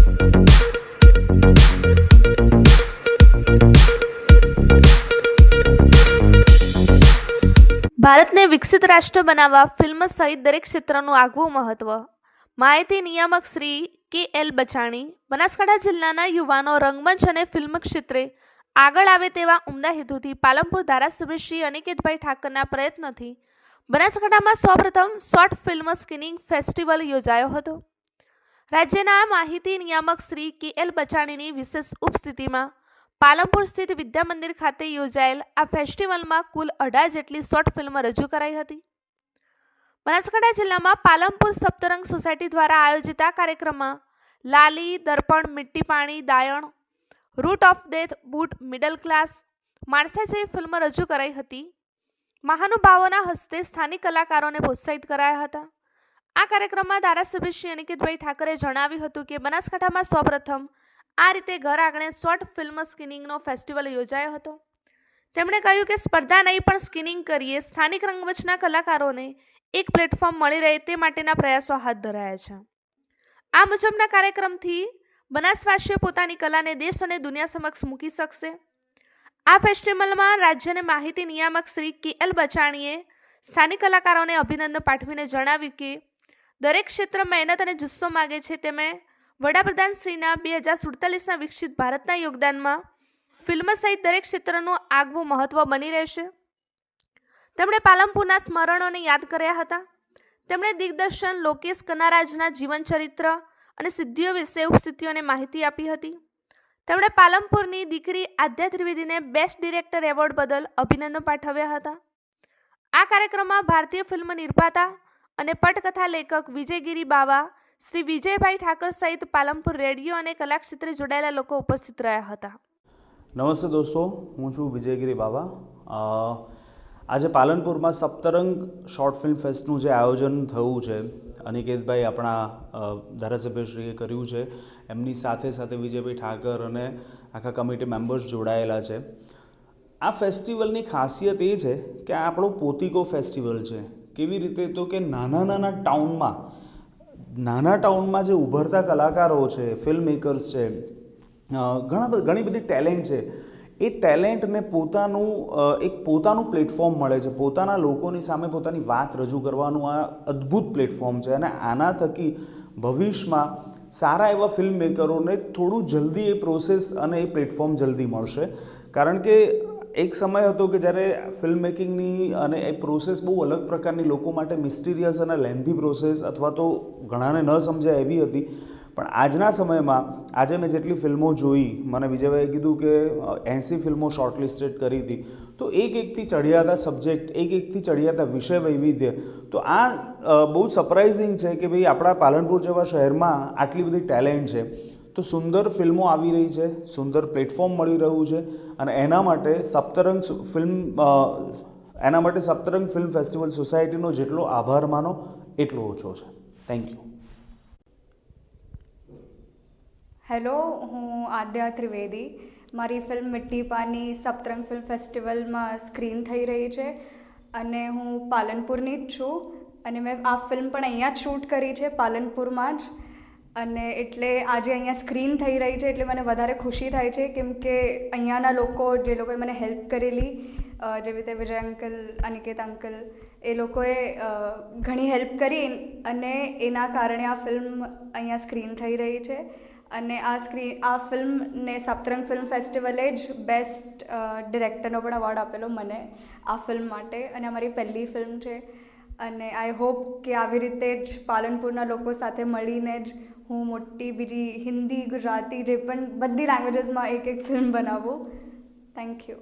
ભારતને વિકસિત રાષ્ટ્ર બનાવવા ફિલ્મ સહિત દરેક ક્ષેત્રનું આગવું મહત્વ. માહિતી નિયામક શ્રી કે.એલ. બચાણી. બનાસકાંઠા જિલ્લાના યુવાનો રંગમંચ અને ફિલ્મ ક્ષેત્રે આગળ આવે તેવા ઉમદા હેતુથી પાલનપુર ધારાસભ્ય શ્રી અનિકેતભાઈ ઠાકરના પ્રયત્નથી બનાસકાંઠામાં સૌપ્રથમ શોર્ટ ફિલ્મ સ્ક્રીનિંગ ફેસ્ટિવલ યોજાયો હતો. રાજ્યના માહિતી નિયામક શ્રી કે.એલ. બચાણીની વિશેષ ઉપસ્થિતિમાં પાલનપુર સ્થિત વિદ્યા મંદિર ખાતે યોજાયેલ આ ફેસ્ટિવલમાં કુલ 18 જેટલી શોર્ટ ફિલ્મ રજૂ કરાઈ હતી. બનાસકાંઠા જિલ્લામાં પાલનપુર સપ્તરંગ સોસાયટી દ્વારા આયોજિત આ કાર્યક્રમમાં લાલી, Darpan, Mitti Pani, Dayan, Root of Death, Boot, Middle Class, Mansa જેવી ફિલ્મ રજૂ કરાઈ હતી. મહાનુભાવોના હસ્તે સ્થાનિક કલાકારોને પ્રોત્સાહિત કરાયા હતા. આ કાર્યક્રમમાં ધારાસભ્ય શ્રી અનિકેતભાઈ ઠાકરે જણાવ્યું હતું કે બનાસકાંઠામાં સૌપ્રથમ આ રીતે ઘર આંગણે શોર્ટ ફિલ્મ સ્ક્રીનિંગનો ફેસ્ટિવલ યોજાયો હતો. તેમણે કહ્યું કે સ્પર્ધા નહીં પણ સ્ક્રીનિંગ કરીએ, સ્થાનિક રંગમંચના કલાકારોને એક પ્લેટફોર્મ મળી રહે તે માટેના પ્રયાસો હાથ ધરાયા છે. આ મુજબના કાર્યક્રમથી બનાસવાસીઓ પોતાની કલાને દેશ અને દુનિયા સમક્ષ મૂકી શકશે. આ ફેસ્ટિવલમાં રાજ્યને માહિતી નિયામક શ્રી કે.એલ. બચાણીએ સ્થાનિક કલાકારોને અભિનંદન પાઠવીને જણાવ્યું કે દરેક ક્ષેત્ર મહેનત અને જુસ્સો માગે છે. તેમણે વડાપ્રધાન શ્રીના 2047ના વિકસિત ભારતના યોગદાનમાં ફિલ્મ સહિત દરેક ક્ષેત્રનું આગવું મહત્વ બની રહેશે. તેમણે પાલનપુરના સ્મરણોને યાદ કર્યા હતા. તેમણે દિગ્દર્શન લોકેશ કનારાજના જીવનચરિત્ર અને સિદ્ધિઓ વિશે ઉપસ્થિતિઓને માહિતી આપી હતી. તેમણે પાલનપુરની દીકરી આદ્યા ત્રિવેદીને બેસ્ટ ડિરેક્ટર એવોર્ડ બદલ અભિનંદન પાઠવ્યા હતા. આ કાર્યક્રમમાં ભારતીય ફિલ્મ નિર્માતા અને પટકથા લેખક વિજયગીરી બાવા, શ્રી વિજયભાઈ ઠાકર સહિત પાલનપુર રેડિયો અને કલા ક્ષેત્રે જોડાયેલા લોકો ઉપસ્થિત રહ્યા હતા. નમસ્તે દોસ્તો, હું છું વિજયગીરી બાવા. આજે પાલનપુરમાં સપ્તરંગ શોર્ટ ફિલ્મ ફેસ્ટનું જે આયોજન થયું છે, અનિકેતભાઈ આપણા ધારાસભ્યશ્રીએ કર્યું છે, એમની સાથે સાથે વિજયભાઈ ઠાકર અને આખા કમિટી મેમ્બર્સ જોડાયેલા છે. આ ફેસ્ટિવલની ખાસિયત એ છે કે આ આપણો પોતિકો ફેસ્ટિવલ છે. કેવી રીતે? તો કે નાના ટાઉનમાં જે ઉભરતા કલાકારો છે, ફિલ્મ મેકર્સ છે, ઘણી બધી ટેલેન્ટ છે, એ ટેલેન્ટને પોતાનું પ્લેટફોર્મ મળે છે. પોતાના લોકોની સામે પોતાની વાત રજૂ કરવાનું આ અદ્ભુત પ્લેટફોર્મ છે. અને આના થકી ભવિષ્યમાં સારા એવા ફિલ્મ મેકરોને થોડું જલ્દી એ પ્રોસેસ અને એ પ્લેટફોર્મ જલ્દી મળશે. કારણ કે એક સમય હતો કે જ્યારે ફિલ્મ મેકિંગની અને એ પ્રોસેસ બહુ અલગ પ્રકારની, લોકો માટે મિસ્ટીરિયસ અને લેન્ધી પ્રોસેસ અથવા તો ઘણાને ન સમજાય એવી હતી. પણ આજના સમયમાં આજે મેં જેટલી ફિલ્મો જોઈ, મને વિજયભાઈએ કીધું કે 80 ફિલ્મો શોર્ટલિસ્ટેડ કરી હતી. તો એકથી ચડિયાતા સબ્જેક્ટ, એકથી ચડિયાતા વિષય વૈવિધ્ય. તો આ બહુ સરપ્રાઇઝિંગ છે કે ભાઈ આપણા પાલનપુર જેવા શહેરમાં આટલી બધી ટેલેન્ટ છે. તો સુંદર ફિલ્મો આવી રહી છે, સુંદર પ્લેટફોર્મ મળી રહ્યું છે. અને એના માટે સપ્તરંગ ફિલ્મ ફેસ્ટિવલ સોસાયટીનો જેટલો આભાર માનો એટલો ઓછો છે. Thank you. હેલો, હું આદ્યા ત્રિવેદી. મારી ફિલ્મ મિટ્ટી પાણી સપ્તરંગ ફિલ્મ ફેસ્ટિવલમાં સ્ક્રીન થઈ રહી છે અને હું પાલનપુરની જ છું. અને મેં આ ફિલ્મ પણ અહીંયા જ શૂટ કરી છે, પાલનપુરમાં જ. અને એટલે આજે અહીંયા સ્ક્રીન થઈ રહી છે એટલે મને વધારે ખુશી થાય છે, કેમ કે અહીંયાના લોકો, જે લોકોએ મને હેલ્પ કરેલી, જેવી રીતે વિજય અંકલ, અનિકેત અંકલ, એ લોકોએ ઘણી હેલ્પ કરી અને એના કારણે આ ફિલ્મ અહીંયા સ્ક્રીન થઈ રહી છે. અને આ ફિલ્મને સપ્તરંગ ફિલ્મ ફેસ્ટિવલે જ બેસ્ટ ડિરેક્ટરનો પણ એવોર્ડ આપેલો મને આ ફિલ્મ માટે. અને અમારી પહેલી ફિલ્મ છે અને આઈ હોપ કે આવી રીતે જ પાલનપુરના લોકો સાથે મળીને જ હું મોટી બીજી હિન્દી, ગુજરાતી, જે પણ બધી લેંગ્વેજીસમાં એક ફિલ્મ બનાવું. Thank you.